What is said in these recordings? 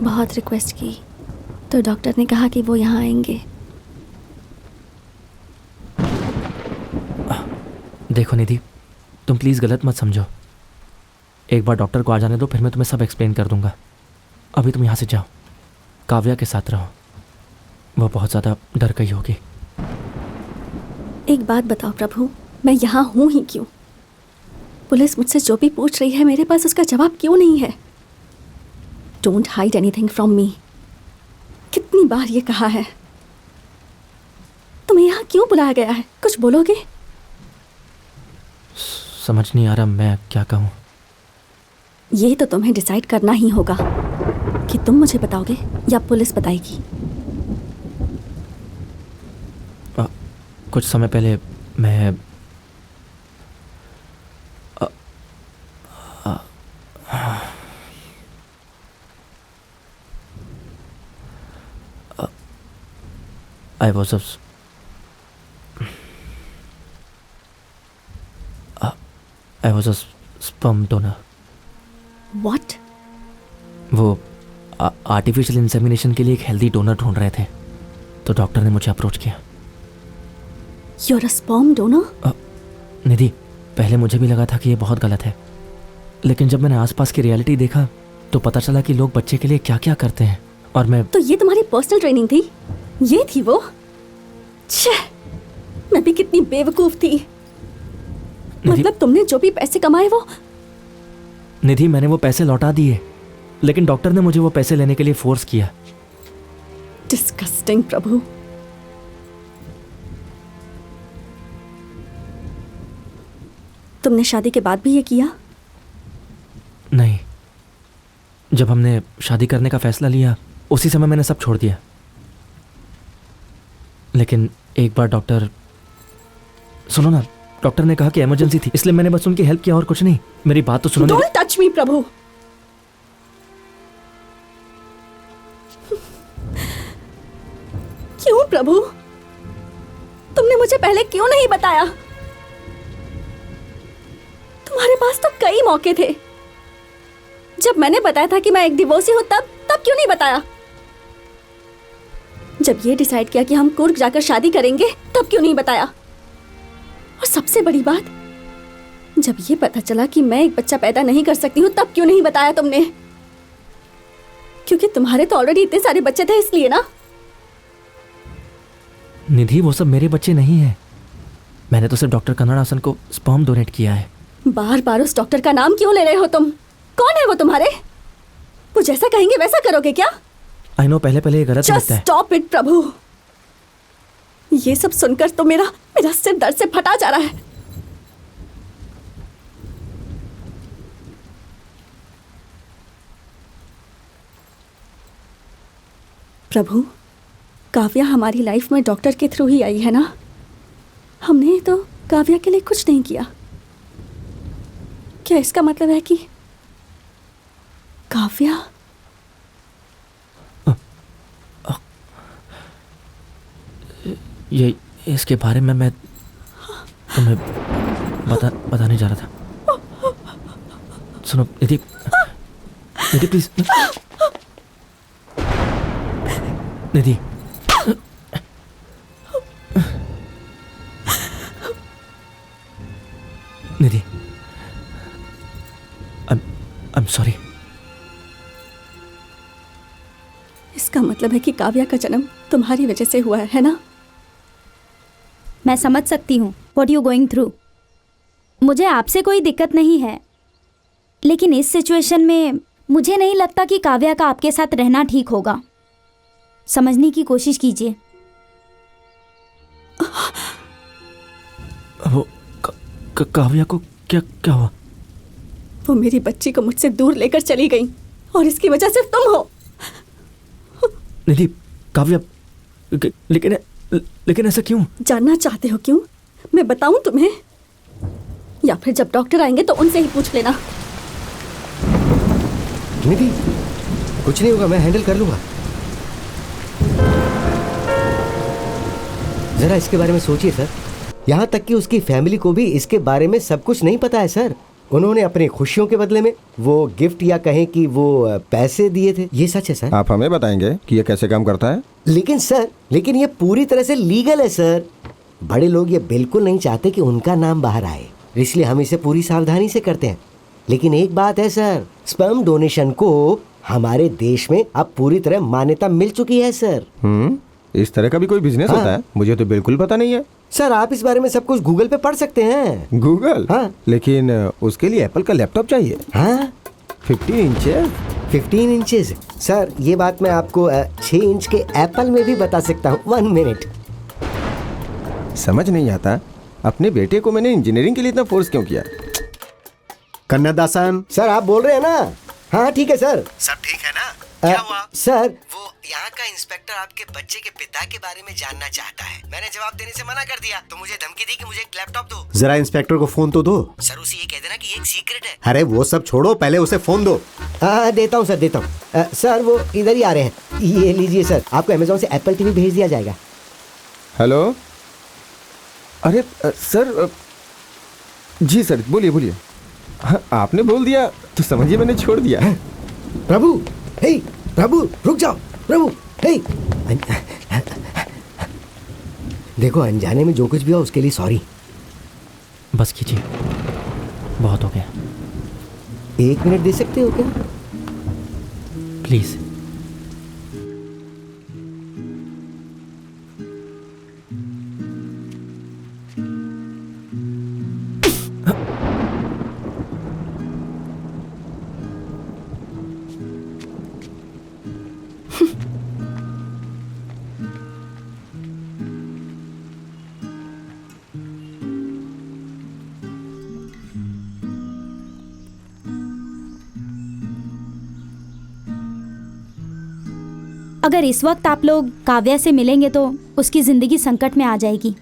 बहुत रिक्वेस्ट की तो डॉक्टर ने कहा कि वो यहाँ आएंगे। देखो निधि, तुम प्लीज़ गलत मत समझो। एक बार डॉक्टर को आ जाने दो, फिर मैं तुम्हें सब एक्सप्लेन कर दूंगा। अभी तुम यहाँ से जाओ, काव्या के साथ रहो, वो बहुत ज़्यादा डर गई होगी। एक बात बताओ प्रभु, मैं यहाँ हूँ ही क्यों? पुलिस मुझसे जो भी पूछ रही है मेरे पास उसका जवाब क्यों नहीं है? Don't hide anything from me. कितनी बार ये कहा है। तुम्हें यहाँ क्यों बुलाया गया है? कुछ बोलोगे? समझ नहीं आ रहा मैं क्या कहूँ। ये तो तुम्हें डिसाइड करना ही होगा कि तुम मुझे बताओगे या पुलिस बताएगी। कुछ समय पहले मैं I was a sperm donor. What? वो आर्टिफिशियल इंसेमिनेशन के लिए एक हेल्दी डोनर ढूंढ रहे थे, तो डॉक्टर ने मुझे अप्रोच किया। You're a sperm donor? निधि, पहले मुझे भी लगा था कि ये बहुत गलत है, लेकिन जब मैंने आसपास की रियलिटी देखा तो पता चला कि लोग बच्चे के लिए क्या क्या करते हैं। और मैं तो ये तुम्हारी पर्सनल ट्रेनिंग थी? ये थी वो? छे, मैं भी कितनी बेवकूफ थी। मतलब तुमने जो भी पैसे कमाए वो? निधि, मैंने वो पैसे लौटा दिए, लेकिन डॉक्टर ने मुझे वो पैसे लेने के लिए फोर्स किया। डिस्गस्टिंग प्रभु। तुमने शादी के बाद भी ये किया? नहीं, जब हमने शादी करने का फैसला लिया उसी समय मैंने सब छोड़ दिया। लेकिन एक बार सुनो ना, डॉक्टर ने कहा कि इमरजेंसी थी, इसलिए मैंने बस उनकी हेल्प किया और कुछ नहीं। मेरी बात तो सुनो। डोंट टच मी प्रभु। क्यों प्रभु? तुमने मुझे पहले क्यों नहीं बताया? तुम्हारे पास तो कई मौके थे। जब मैंने बताया था कि मैं एक डिवोर्सी हूं तब क्यों नहीं बताया? जब ये डिसाइड किया कि हम कुर्ग जाकर शादी करेंगे तब क्यों नहीं बताया? और सबसे बड़ी बात, जब ये पता चला कि मैं एक बच्चा पैदा नहीं कर सकती हूँ तब क्यों नहीं बताया तुमने? क्योंकि तुम्हारे तो ऑलरेडी इतने सारे बच्चे थे इसलिए ना? निधि, वो सब मेरे बच्चे नहीं हैं। मैंने तो सिर्फ डॉक्टर कन्नड़ासन को स्पर्म डोनेट किया है। बार बार उस डॉक्टर का नाम क्यों ले रहे हो तुम? कौन है वो तुम्हारे? वो जैसा कहेंगे वैसा करोगे क्या? आई नो, पहले ये गलत लगता है। स्टॉप इट प्रभु। ये सब सुनकर तो मेरा सिर दर्द से फटा जा रहा है। प्रभु, काव्या हमारी लाइफ में डॉक्टर के थ्रू ही आई है ना? हमने तो काव्या के लिए कुछ नहीं किया। क्या इसका मतलब है कि काव्या? ये इसके बारे में मैं तुम्हें बताने जा रहा था। सुनो निधि, please. Nidhi, Nidhi, I'm sorry। इसका मतलब है कि काव्या का जन्म तुम्हारी वजह से हुआ है ना? मैं समझ सकती हूँ व्हाट यू गोइंग थ्रू। मुझे आपसे कोई दिक्कत नहीं है, लेकिन इस सिचुएशन में मुझे नहीं लगता कि काव्या का आपके साथ रहना ठीक होगा। समझने की कोशिश कीजिए। वो काव्या को क्या हुआ? वो मेरी बच्ची को मुझसे दूर लेकर चली गई और इसकी वजह सिर्फ तुम हो। निधि, काव्या, लेकिन ऐसा क्यों? जानना चाहते हो क्यों? मैं बताऊं तुम्हें, या फिर जब डॉक्टर आएंगे तो उनसे ही पूछ लेना। निधि, कुछ नहीं होगा, मैं हैंडल कर लूंगा। जरा इसके बारे में सोचिए सर। यहाँ तक कि उसकी फैमिली को भी इसके बारे में सब कुछ नहीं पता है सर। उन्होंने अपनी खुशियों के बदले में वो गिफ्ट या कहें कि वो पैसे दिए थे। ये सच है सर। आप हमें बताएंगे कि ये कैसे काम करता है? लेकिन ये पूरी तरह से लीगल है सर। बड़े लोग ये बिल्कुल नहीं चाहते कि उनका नाम बाहर आए, इसलिए हम इसे पूरी सावधानी से करते हैं। लेकिन एक बात है सर, स्पर्म डोनेशन को हमारे देश में अब पूरी तरह मान्यता मिल चुकी है सर। इस तरह का भी कोई बिजनेस हाँ। होता है? मुझे तो बिल्कुल पता नहीं है। सर आप इस बारे में सब कुछ गूगल पे पढ़ सकते हैं। गूगल? हाँ। लेकिन उसके लिए एप्पल का लैपटॉप चाहिए। हाँ 15 इंचेस? 15 इंचेस सर, ये बात मैं आपको 6 इंच के एप्पल में भी बता सकता हूँ। 1 मिनट। समझ नहीं आता, अपने बेटे को मैंने इंजीनियरिंग के लिए इतना फोर्स क्यों किया? कन्नदासन, सर आप बोल रहे हैं ना? हाँ ठीक है सर। सब ठीक है ना? क्या हुआ? सर वो यहाँ का इंस्पेक्टर आपके बच्चे के पिता के बारे में जानना चाहता है। मैंने जवाब देने से मना कर दिया तो मुझे धमकी दी कि मुझे एक लैपटॉप दो। जरा इंस्पेक्टर को फोन तो दो। सर उसे ये कह देना कि ये एक सीक्रेट है। अरे वो सब छोड़ो, पहले उसे फोन दो। देता हूँ सर, देता हूँ। सर वो इधर ही आ रहे हैं। ये लीजिए सर, आपको अमेजोन से एप्पल टीवी भेज दिया जाएगा। हेलो? अरे सर, जी सर, बोलिए बोलिए। हाँ, आपने बोल दिया तो समझिए मैंने छोड़ दिया। प्रभु, हे प्रभु रुक जाओ। प्रभु हे, देखो अनजाने में जो कुछ भी हो उसके लिए सॉरी। बस कीजिए, बहुत हो गया। 1 मिनट दे सकते हो क्या? प्लीज़। अगर इस वक्त आप लोग काव्या से मिलेंगे तो उसकी ज़िंदगी संकट में आ जाएगी।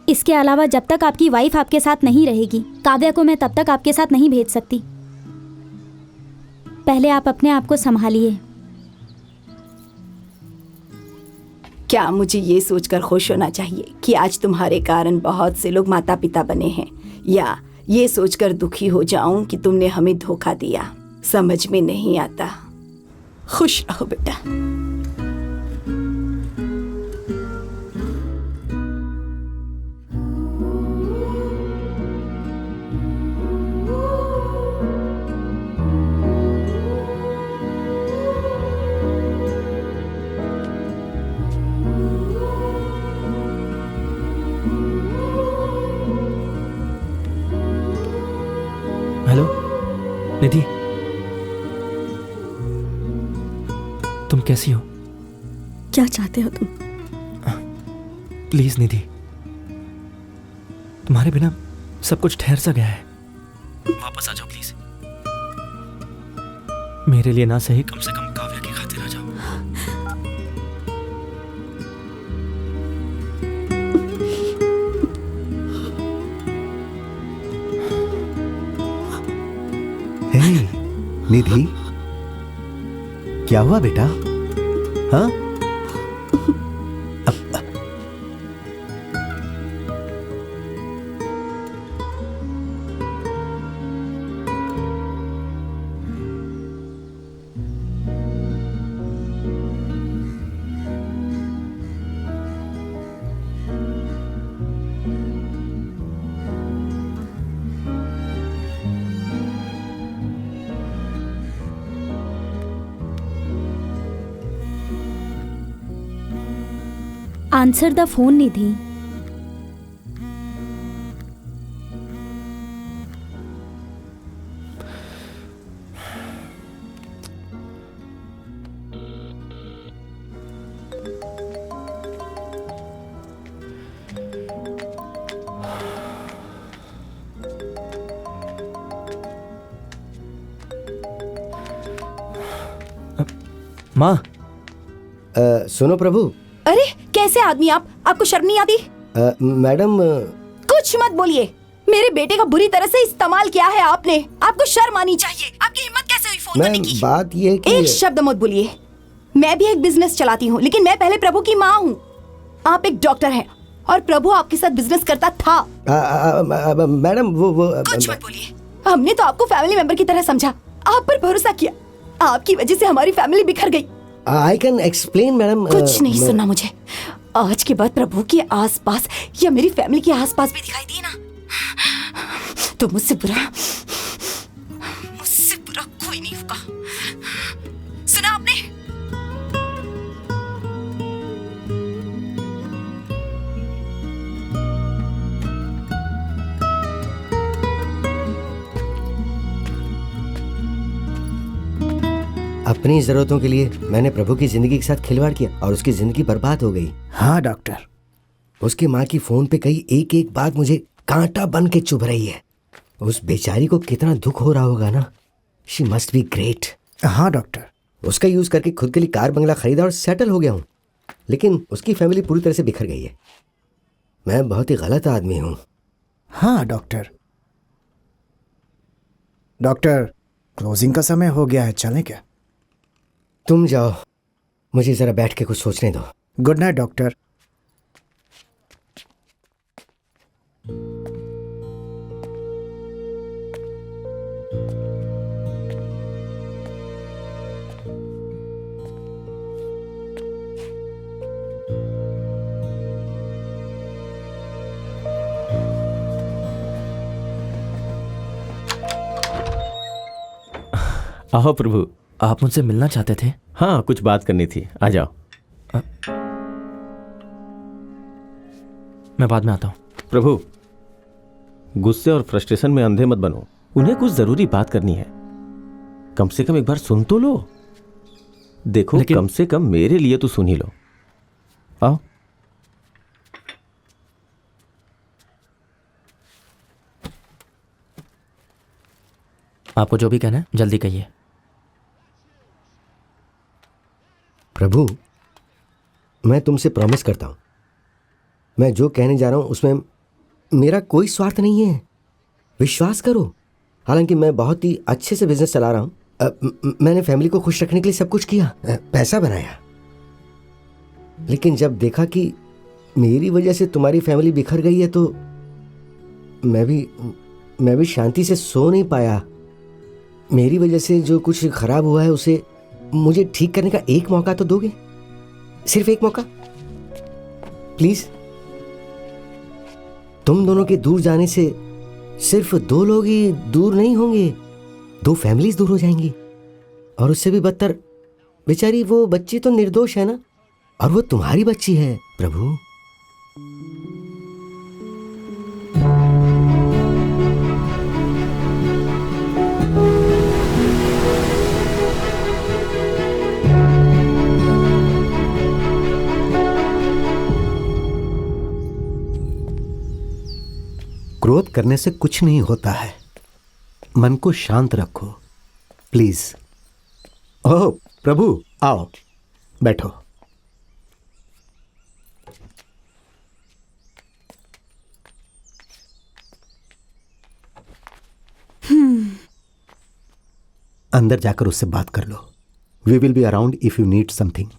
इसके अलावा जब तक आपकी वाइफ आपके साथ नहीं रहेगी, काव्या को मैं तब तक आपके साथ नहीं भेज सकती। पहले आप अपने आप को संभालिए। क्या मुझे ये सोचकर खुश होना चाहिए कि आज तुम्हारे कारण बहुत से लोग माता पिता बने हैं, या ये सोचकर दुखी हो जाऊं कि तुमने हमें धोखा दिया? समझ में नहीं आता। खुश रहो बेटा। हेलो निधि, तुम कैसी हो? क्या चाहते हो तुम? प्लीज निधि, तुम्हारे बिना सब कुछ ठहर सा गया है। वापस आ जाओ प्लीज। मेरे लिए ना सही, कम से कम काव्या की खातिर आ जाओ। हे निधि, क्या हुआ बेटा? हाँ? आंसर द फोन निधि। माँ, सुनो प्रभु। अरे कैसे आदमी आप? आपको शर्म नहीं आती? मैडम कुछ मत बोलिए। मेरे बेटे का बुरी तरह से इस्तेमाल किया है आपने। आपको शर्म आनी चाहिए। आपकी हिम्मत कैसे हुई फोन करने की? बात ये है कि एक शब्द मत बोलिए। मैं भी एक बिजनेस चलाती हूँ, लेकिन मैं पहले प्रभु की माँ हूँ। आप एक डॉक्टर हैं और प्रभु आपके साथ बिजनेस करता था। मैडम वो कुछ मत बोलिए। हमने तो आपको फैमिली मेंबर की तरह समझा, आप पर भरोसा किया। आपकी वजह से हमारी फैमिली बिखर गई। I can explain madam. कुछ नहीं सुनना मुझे। आज के बाद प्रभु के आसपास या मेरी फैमिली के आसपास भी दिखाई दिए ना, तो मुझसे बुरा कोई नहीं होगा। सुना आपने? अपनी जरूरतों के लिए मैंने प्रभु की जिंदगी के साथ खिलवाड़ किया और उसकी जिंदगी बर्बाद हो गई। हाँ डॉक्टर। उसकी माँ की फोन पे कही एक एक बात मुझे कांटा बन के चुभ रही है। उस बेचारी को कितना दुख हो रहा होगा ना। She must be great. हाँ डॉक्टर। उसका यूज करके खुद के लिए कार बंगला खरीदा और सेटल हो गया हूँ, लेकिन उसकी फैमिली पूरी तरह से बिखर गई है। मैं बहुत ही गलत आदमी हूँ। हाँ डॉक्टर। डॉक्टर, क्लोजिंग का समय हो गया है, चलें क्या? तुम जाओ, मुझे जरा बैठ के कुछ सोचने दो। Good night doctor. आओ प्रभु, आप मुझसे मिलना चाहते थे? हाँ, कुछ बात करनी थी, आ जाओ। मैं बाद में आता हूँ। प्रभु, गुस्से और फ्रस्ट्रेशन में अंधे मत बनो। उन्हें कुछ जरूरी बात करनी है, कम से कम एक बार सुन तो लो। देखो, कम से कम मेरे लिए तो सुन ही लो। आओ। आपको जो भी कहना है जल्दी कहिए। प्रभु, मैं तुमसे प्रॉमिस करता हूं, मैं जो कहने जा रहा हूं उसमें मेरा कोई स्वार्थ नहीं है। विश्वास करो। हालांकि मैं बहुत ही अच्छे से बिजनेस चला रहा हूं। मैंने फैमिली को खुश रखने के लिए सब कुछ किया, पैसा बनाया, लेकिन जब देखा कि मेरी वजह से तुम्हारी फैमिली बिखर गई है तो मैं भी शांति से सो नहीं पाया। मेरी वजह से जो कुछ खराब हुआ है उसे मुझे ठीक करने का एक मौका तो दोगे? सिर्फ एक मौका प्लीज। तुम दोनों के दूर जाने से सिर्फ 2 लोग ही दूर नहीं होंगे, 2 फैमिलीज दूर हो जाएंगी। और उससे भी बदतर, बेचारी वो बच्ची तो निर्दोष है ना, और वो तुम्हारी बच्ची है प्रभु। क्रोध करने से कुछ नहीं होता है, मन को शांत रखो प्लीज। ओह प्रभु, आओ बैठो। अंदर जाकर उससे बात कर लो। We will be around if you need something.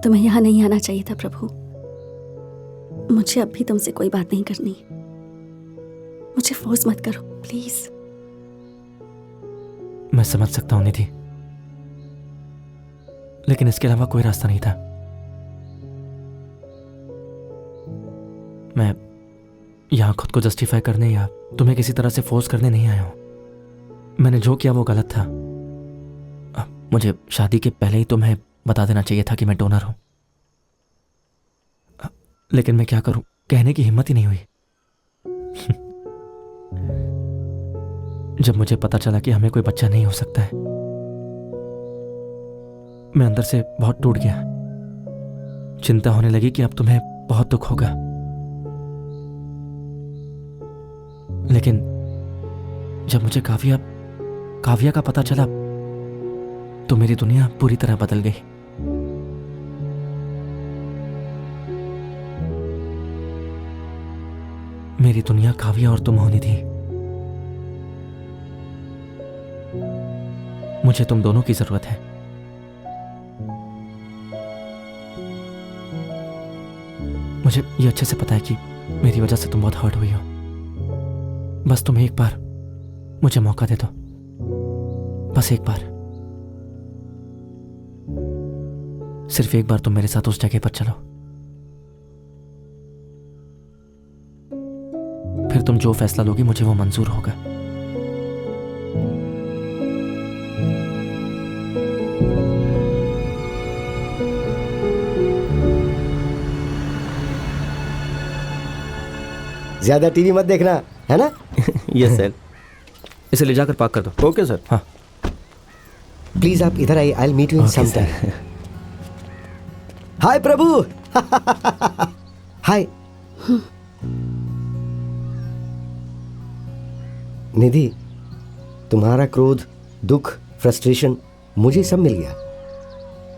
तुम्हें यहाँ नहीं आना चाहिए था प्रभु। मुझे अब भी तुमसे कोई बात नहीं करनी। मुझे फोर्स मत करो प्लीज। मैं समझ सकता हूं निधि, लेकिन इसके अलावा कोई रास्ता नहीं था। मैं यहां खुद को जस्टिफाई करने या तुम्हें किसी तरह से फोर्स करने नहीं आया हूं। मैंने जो किया वो गलत था। मुझे शादी के पहले ही तुम्हें बता देना चाहिए था कि मैं डोनर हूं, लेकिन मैं क्या करूं, कहने की हिम्मत ही नहीं हुई। जब मुझे पता चला कि हमें कोई बच्चा नहीं हो सकता है, मैं अंदर से बहुत टूट गया। चिंता होने लगी कि अब तुम्हें बहुत दुख होगा, लेकिन जब मुझे काव्या का पता चला तो मेरी दुनिया पूरी तरह बदल गई। मेरी दुनिया काव्या और तुम होनी थी। मुझे तुम दोनों की जरूरत है। मुझे ये अच्छे से पता है कि मेरी वजह से तुम बहुत हर्ट हुई हो। बस तुम एक बार मुझे मौका दे दो, बस एक बार, सिर्फ एक बार तुम मेरे साथ उस जगह पर चलो। फिर तुम जो फैसला लोगी मुझे वो मंजूर होगा। ज्यादा टीवी मत देखना, है ना? Yes sir. इसे ले जाकर पार्क कर दो। Okay sir. हाँ प्लीज आप इधर आइए, I will meet you in some time. हाय प्रभु। हाय निधि, तुम्हारा क्रोध, दुख, फ्रस्ट्रेशन मुझे सब मिल गया।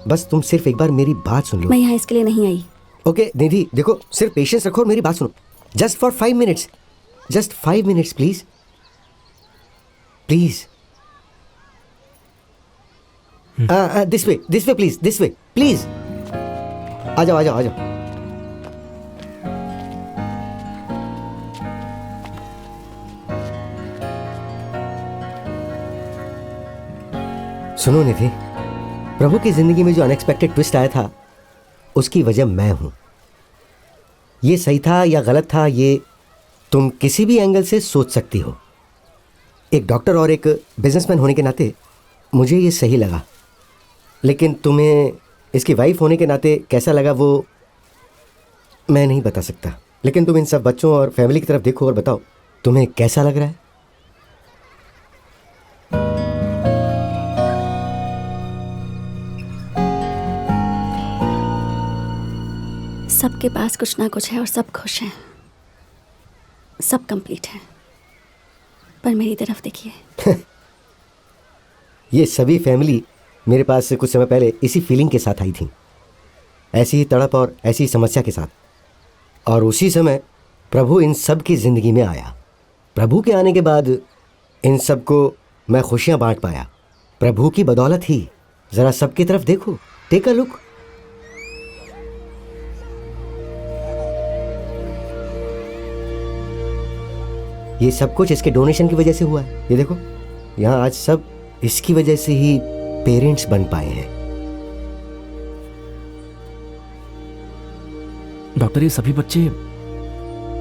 बस तुम सिर्फ एक बार मेरी बात सुन लो। मैं यहाँ इसके लिए नहीं आई। ओके निधि, देखो सिर्फ पेशेंस रखो और मेरी बात सुनो। Just for 5 minutes, just 5 minutes please, please. This way please, this way please. आ जाओ आ जाओ आ जाओ। सुनो निधि, प्रभु की जिंदगी में जो अनएक्सपेक्टेड ट्विस्ट आया था उसकी वजह मैं हूं। ये सही था या गलत था ये तुम किसी भी एंगल से सोच सकती हो। एक डॉक्टर और एक बिजनेसमैन होने के नाते मुझे ये सही लगा, लेकिन तुम्हें इसकी वाइफ होने के नाते कैसा लगा वो मैं नहीं बता सकता। लेकिन तुम इन सब बच्चों और फैमिली की तरफ देखो और बताओ तुम्हें कैसा लग रहा है। सबके पास कुछ ना कुछ है और सब खुश हैं, सब कंप्लीट है। पर मेरी तरफ देखिए। ये सभी फैमिली मेरे पास से कुछ समय पहले इसी फीलिंग के साथ आई थी, ऐसी ही तड़प और ऐसी ही समस्या के साथ। और उसी समय प्रभु इन सब की ज़िंदगी में आया। प्रभु के आने के बाद इन सब को मैं खुशियाँ बांट पाया, प्रभु की बदौलत ही। ज़रा सबकी तरफ देखो, टेक अ लुक। ये सब कुछ इसके डोनेशन की वजह से हुआ है। ये देखो यहाँ आज सब इसकी वजह से ही पेरेंट्स बन पाए हैं। डॉक्टर, ये सभी बच्चे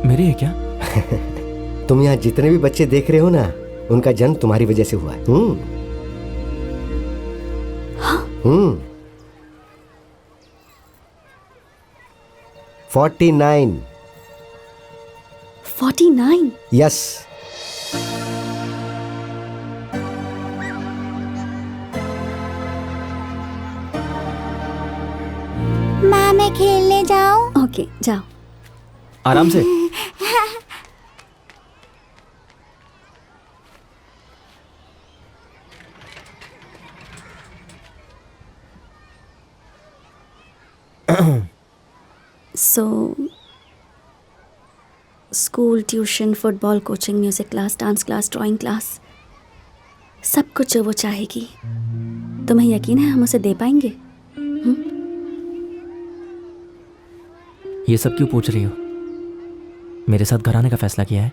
मेरे हैं क्या? तुम यहाँ जितने भी बच्चे देख रहे हो ना, उनका जन्म तुम्हारी वजह से हुआ है। 49। 49? यस। माँ मैं खेलने जाऊं? ओके जाओ। आराम से। So school, tuition, football coaching, music class, dance class, drawing class, सब कुछ जो वो चाहेगी, तुम्हें यकीन है हम उसे दे पाएंगे? ये सब क्यों पूछ रही हो? मेरे साथ घर आने का फैसला किया है?